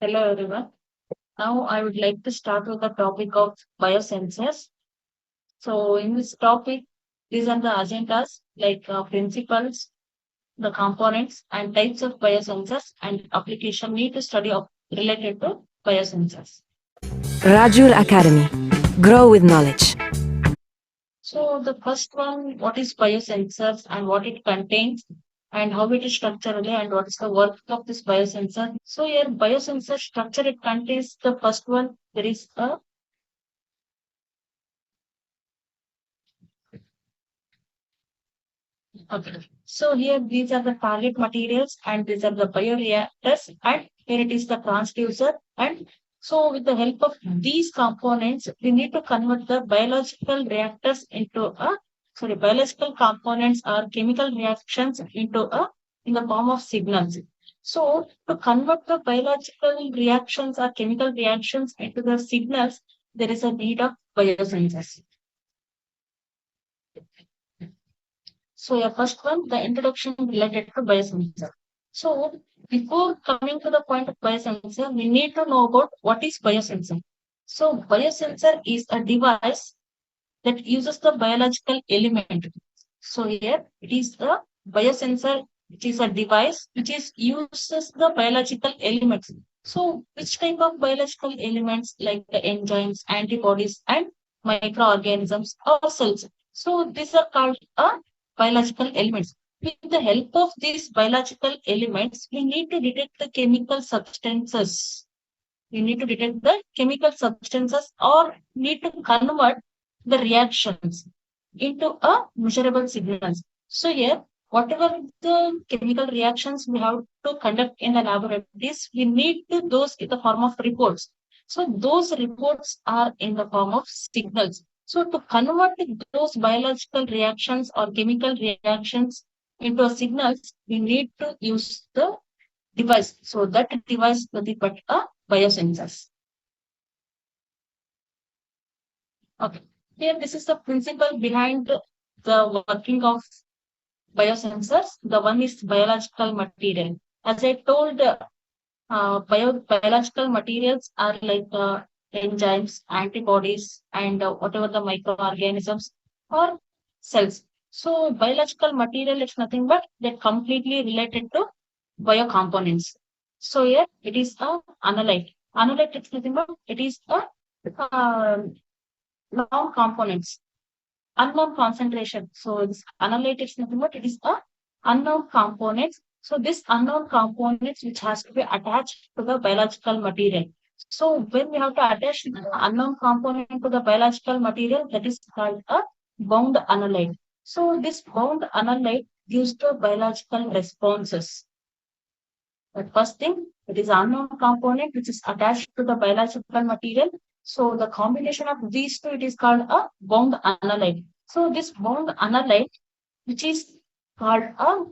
Hello everyone. Now I would like to start with the topic of biosensors. So in this topic, these are the agendas like principles, the components and types of biosensors and application need to study of related to biosensors. Rajur Academy. Grow with knowledge. So the first one, what is biosensors and what it contains and how it is structurally and what is the work of this biosensor. So here biosensor structure it contains the first one. There is a Okay. So here these are the target materials and these are the bioreactors and here it is the transducer. And so with the help of these components, we need to convert the biological reactors into biological components or chemical reactions into in the form of signals. So to convert the biological reactions or chemical reactions into the signals, there is a need of biosensors. So your first one, the introduction related to biosensor. So before coming to the point of biosensor, we need to know about what is biosensor. So biosensor is a device that uses the biological element. So here it is the biosensor, which is a device which is uses the biological elements. So which type of biological elements like the enzymes, antibodies, and microorganisms or cells. So these are called biological elements. With the help of these biological elements, we need to detect the chemical substances. We need to detect the chemical substances or need to convert the reactions into a measurable signals. So here, whatever the chemical reactions we have to conduct in the laboratories, we need to those in the form of reports. So those reports are in the form of signals. So to convert those biological reactions or chemical reactions into a signals, we need to use the device. So that device will be but a biosensors. Okay. Here, this is the principle behind the working of biosensors. The one is biological material. As I told, biological materials are like enzymes, antibodies, and whatever the microorganisms or cells. So biological material is nothing but they're completely related to biocomponents. So here it is a analyte. Analyte is nothing but it is a uh, known components, unknown concentration. So this analyte is nothing but it is a unknown components. So this unknown components which has to be attached to the biological material. So when we have to attach the unknown component to the biological material, that is called a bound analyte. So this bound analyte gives the biological responses. But first thing, it is unknown component which is attached to the biological material. So the combination of these two, it is called a bound analyte. So this bound analyte, which is called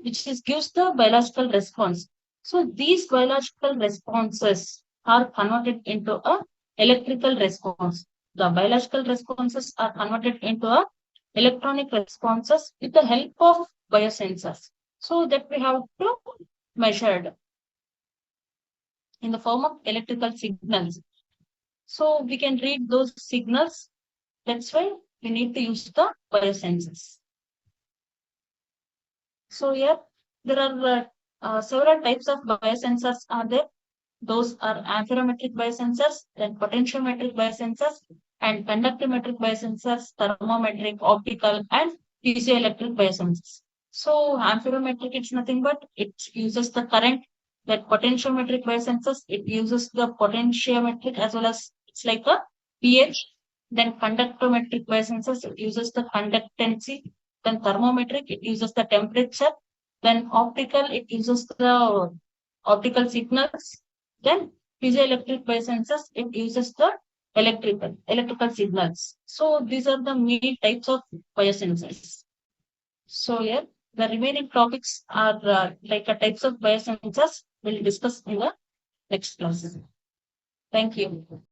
which is gives the biological response. So these biological responses are converted into a electrical response. The biological responses are converted into a electronic responses with the help of biosensors. So that we have to measured in the form of electrical signals. So we can read those signals. That's why we need to use the biosensors. So here there are several types of biosensors are there. Those are amperometric biosensors, then potentiometric biosensors, and conductometric biosensors, thermometric, optical, and piezoelectric biosensors. So amperometric, it's nothing but it uses the current. That potentiometric biosensors, it uses the potentiometric as well as it's like a pH. Then conductometric biosensors, it uses the conductancy. Then thermometric, it uses the temperature. Then optical, it uses the optical signals. Then piezoelectric biosensors, it uses the electrical signals. So these are the main types of biosensors. So here the remaining topics are like types of biosensors we'll discuss in the next class. Thank you.